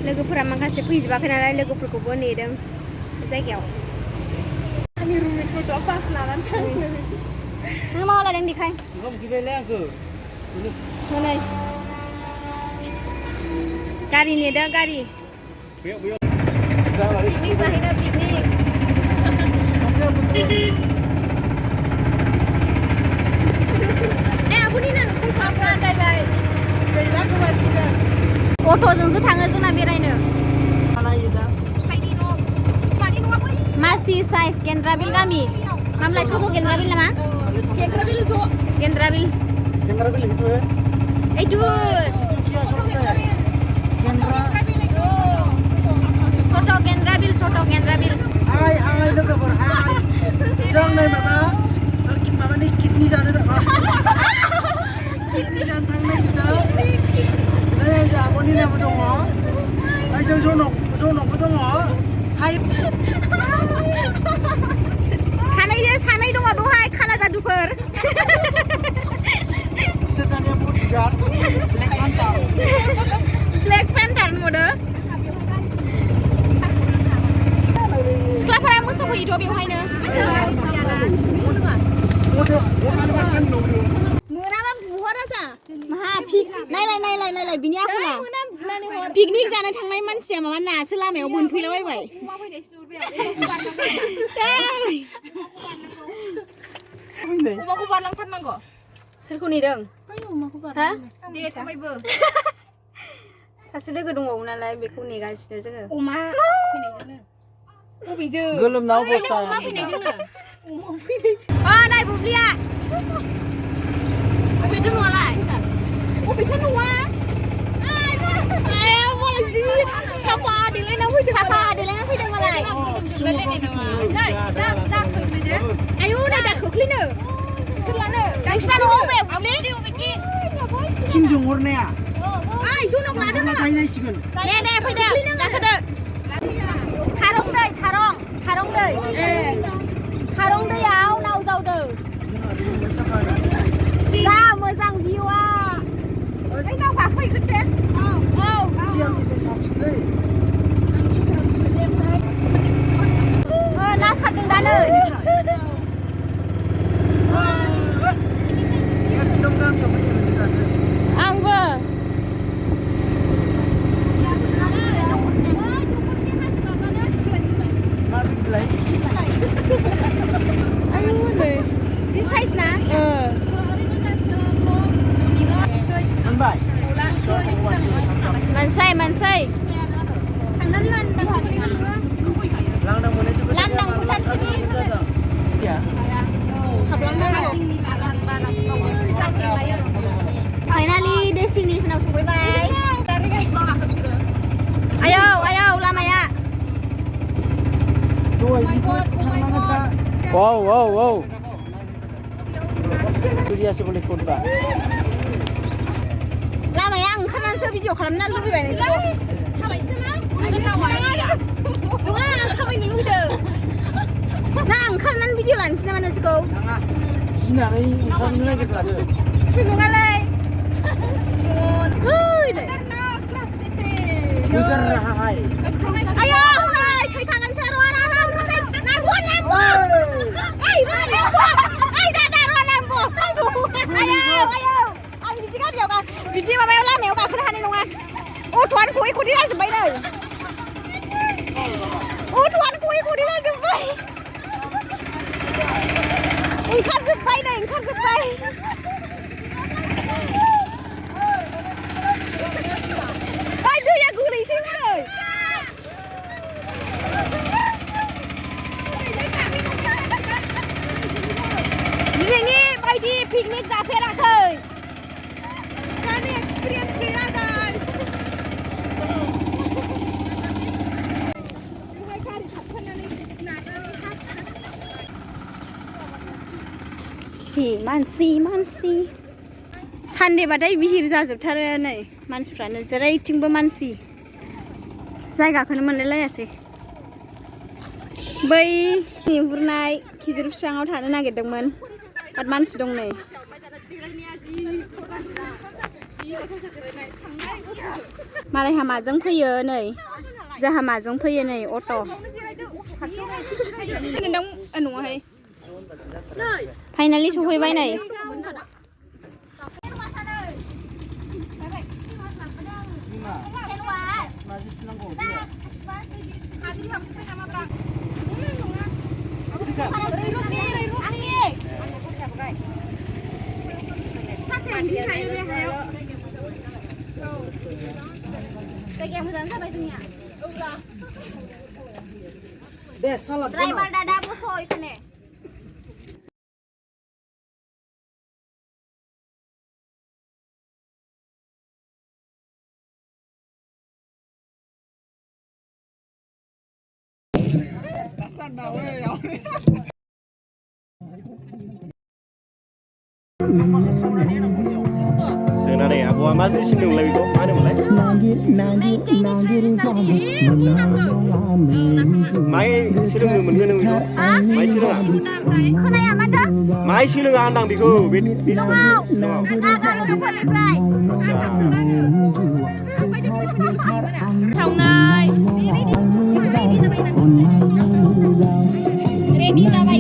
लोगोफोरा माखासे फैजोबाखै नालाय लोगोफोरखौबो नेदों जायगायाव आंनि रुममेटफोरखौ पास लानानै थाङो नों मा लादों देखाय ओंखाम उखैबायलै आंखो हनै गारि नेदों गारि पिकनिक जाहैदों पिकनिक अट'जोंसो थाङो जोंना बेरायनो मासि साइज गेन्द्राबिल गामि मामलाय ছোট गेन्द्राबिल नामा गेन्द्राबिल itu soto gendrabil hai लोगोफोर hai जों नै माबा नि किडनि जानो किडनि जानो थांनो नागिरदों नै आब'नि नाम दङ ओमफ्राय जों जनकबो दङ हाय सानै दङ बेवहाय खाला जादुफोर बिसोर सानैया बडिगार्ड ब्लेक पेन्टार नुदो सिख्लाफोरा मोसाफैयोथ' बेवहायनो मोनाबा बुहरा जा मा नायलाय बिनि आखला पिकनिक जानो थांनाय मानसिया माबा नासो लामायाव बोनफैलाबायबाय अमाखौ बारलांथारनांगौ सोरखौ नेदों हा दे थांबायबो सासे लोगो दंबावो नालाय बेखौ नेगासिनो जोङो अमा फैनायजोंनो बबेजों गोलोमना अबस्था अमा फैनायजोंनो नाय बुब्लिया बबेथो नङालाय बबेथो नङा साफा देलायना फैदों मालाय आयौ नै दा खोख्लैनो सोरलानो नोंसिना न'आव बबे बुब्लि थिंजों हरनाया जनक लादों ना गायनांसिगोन दे फैदो गाखोदो थारं दैयाव नाव जावदों जा मोजां भिउआ नाव गाखोहैगोन दे ना सारदों दा नै आंबो जि साइज ना मोनसै लांदां फोथारसिनि फाइनालि डेस्टिनेसनाव सफैबाय आयौ लामाया wow Kuriasi boleh khutbah लामाया ओंखारनानैसो भिडिअ खालामनो लुबैबाय नोंसोरखौ नङा थाबायनो लुबैदों ना ओंखारनानै भिडिअ लानोसै नामा नोंसोरखौ गिनानै ओंखारनो नागिरखादो नङालै नोजोर राहाय आयौ हनै थैखागोनसो र' नांगौ आयौ आं बिदि गारियाव बिदि माबायाव लामायाव गाखोनो हानाय नङा अट'आनो खयै जाजोब्बाय नै ओंखारजोब्बाय दैया गोलैसै नै दिनैनि बायदि पिकनिक जाफेराखै एक्सपिरियेन्स गैया गाइस मानसि सानदेबाथाय बिहिर जाजोबथारो नै मानसिफ्रानो जेरैथिंबो मानसि जायगाखौनो मोनलायलायासै बै बुरनाय खिजुर बिफाङाव थानो नागिरदोंमोन आरो मानसि दं नै मालाय हामाजों फैयो नै जोंहा माजों फैयो नै अट' नङाहाय फाइनालि सफैबाय नै जायगाया मोजां जाबाय जोंनिया दे सालाद ड्राइभार दादा बसो इखाने जोंना नै आब'आ मा जिनिस होनदोंमोनलाय बेखौ मा होनोमोनलाय माइ सोलोंनो मोनगोन नों बेखौ माइ सोलोङा खोनाया माथो माइ सोलोङा होनदां बेखौ बे थावनाय रेडि जाबाय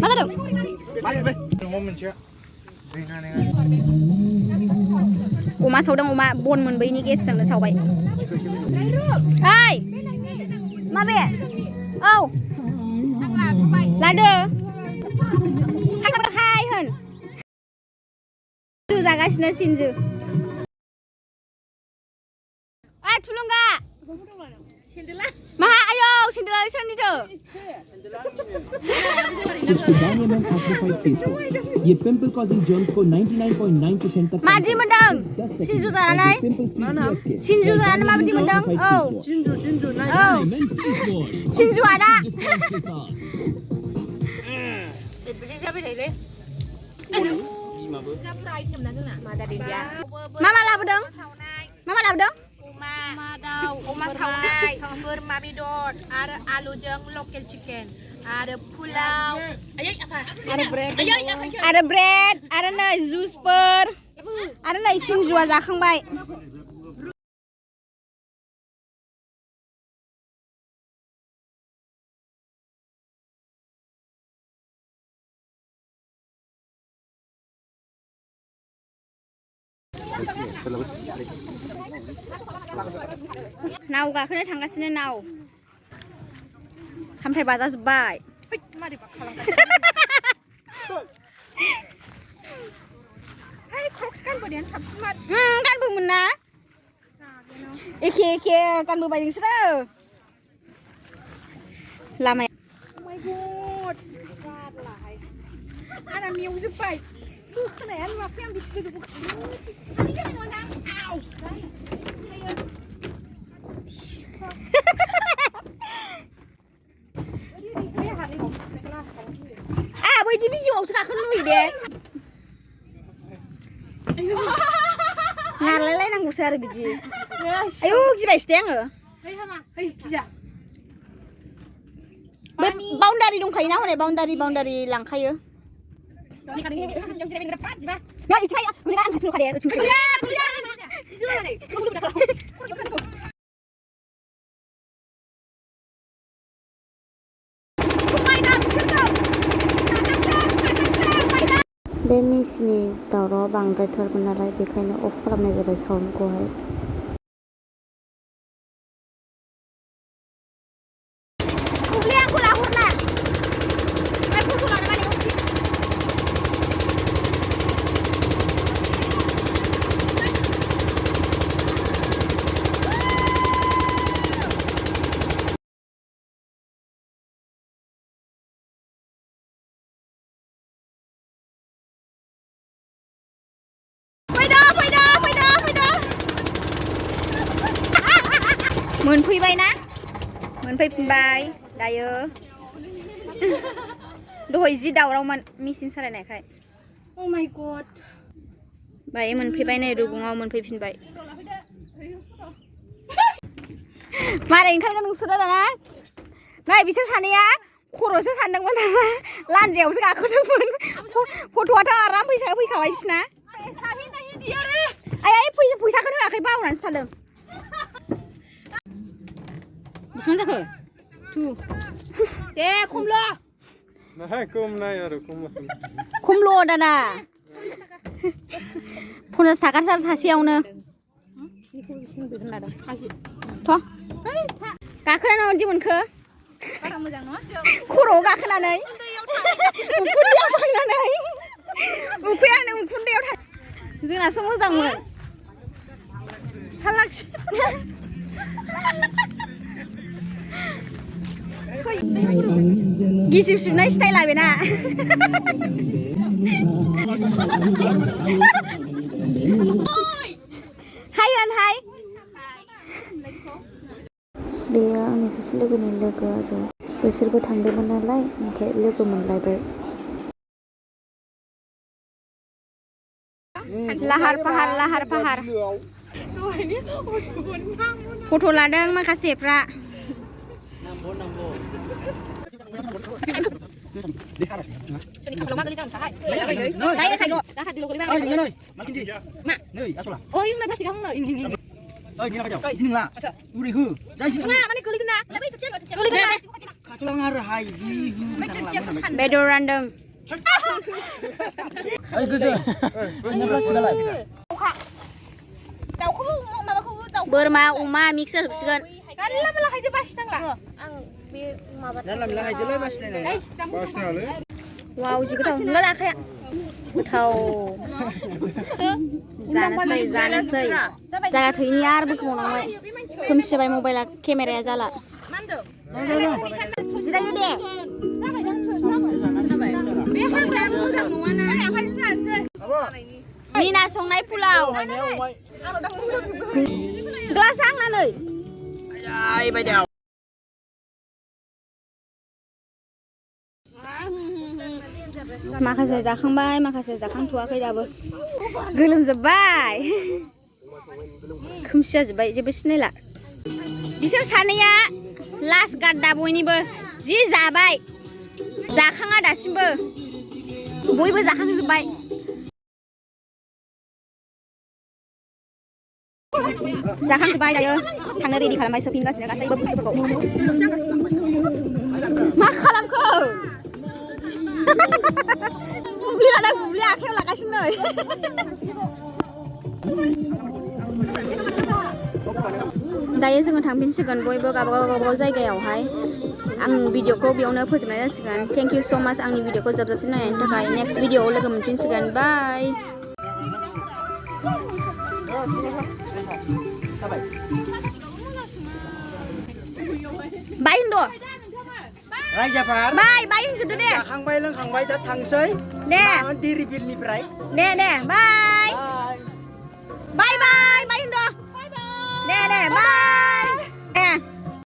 मा जादों अमा सावदों अमा बन मोनबोयनि गेसजोंनो सावबाय ओइ माबे औ लादो हाय होन सिनजु जागासिनो सिनजु ओइ थुलुंगा माहा आयौ सेन्देलालाय सोरनिथो Sustiganyamem amplified face wash. ये पिंपल कॉजिंग जर्म्स को 99.9% तक मादि मोनदों सिनजु जानानै सिनजु जानानै माबायदि मोनदों औ सिनजु नाय फेस वॉश सिनजु आदा डिस्काउंट के साथ बिदि जाबाय थायोलै जाफ्रा आइटेम ना जोंना मादा दिन्दिया मा लाबोदों मा लाबोदों अमा दाउ अमा सावनाय बोरमा बेदर आरो आलुजों लकेल चिकेन आरो पुलाव आरो ब्रेड आरो नै जुसफोर आरो नै सिनजुआ जाखांबाय नाव गाखोनो थांगासिनो नाव सामथाइ बाजाजोब्बाय गानबोमोन ना एखे एखे गानबोबाय नोंसोरो लामाया आंना मेवजोब्बाय खोनाया नुवाखै आं बिसि गोजौ बैदि बिजौआवसो गाखोनो लुबैयो दे नारलायलायनांगौसो आरो बिदि आयौ गिबायसो दे आङो बे बाउन्डारि दंखायोना हनै बाउन्डारि लांखायो बे मेसिननि दावरावा बांद्रायथारमोन नालाय बेखायनो अफ खालामनाय जाबाय साउन्डखौहाय मोनफैबाय ना मोनफैफिनबाय दायो दहाय जि दावरावमोन मेसिन सालायनायखाय अ माय गड बाय मोनफैबाय नै रुगुङाव मोनफैफिनबाय मारै ओंखारगोन नोंसोरो दाना नै बिसोर सानैया खर'सो सानदोंमोन नामा लान्जायावसो गाखोदोंमोन फट'आथ' आराम फैखाबाय बिसिना आइ फैसाखौनो होआखै बावनानैसो थादों बेसेबां जाखो 2 दे खमल' खमल' दाना 50 थाखा सासेयावनो थ' गाखोनानै माबायदि मोनखो खर'आव गाखोनानै उखुन्दैयाव थांनानै उखैयानो उखुन्दैयाव थां जोंनासो मोजांमोन गिसिब सिबनाय स्टाइला बेना हाय होन हाय बेयो आंनि सासे लोगोनि लोगो आरो बिसोरबो थांदोंमोन नालाय ओमफ्राय लोगो मोनलायबाय लाहार फाहार फट' लादों माखासेफ्रा बेदर रानदों बोरमा अमा मिक्स जाजोबसिगोन वाव जि गोथाव नोंला लाखाया गोथाव जानोसै जागाथैनि आरो बोखावनांबाय खोमसि जाबाय मबाइला केमेराया जाला जिरायो दे मिना संनाय पुलाव ग्लास आंनानै माखासे जाखांबाय माखासे जाखांथ'वाखै दाबो गोलोमजोब्बाय खोमसि जाजोब्बाय जेबो सिनायला बिसोर सानैया लास्ट गार्डा बयनिबो जि जाबाय जाखाङा दासिमबो बयबो जाखांजोब्बाय जाखांजोब्बाय दायो थांनो रेडि खालामबाय सोफिनगासिनो गासैबो बुस्थुफोरखौ मा खालामखो बुब्लि आखायाव लागासिनो दायो जोङो थांफिनसिगोन बयबो गावबागाव जायगायावहाय आं भिडिअखौ बेयावनो फोजोबनाय जासिगोन थेंक इउ सो माच आंनि भिडिअखौ जोबजासिम नायनायनि थाखाय नेक्स्ट भिडिअआव लोगो मोनफिनसिगोन बाय बाय होनद' रायजाफोर बाय होनजोबदो दे जाखांबाय लोंखांबाय दा थांसै दे दिरिबिलनिफ्राय दे बाय होनद' दे बाय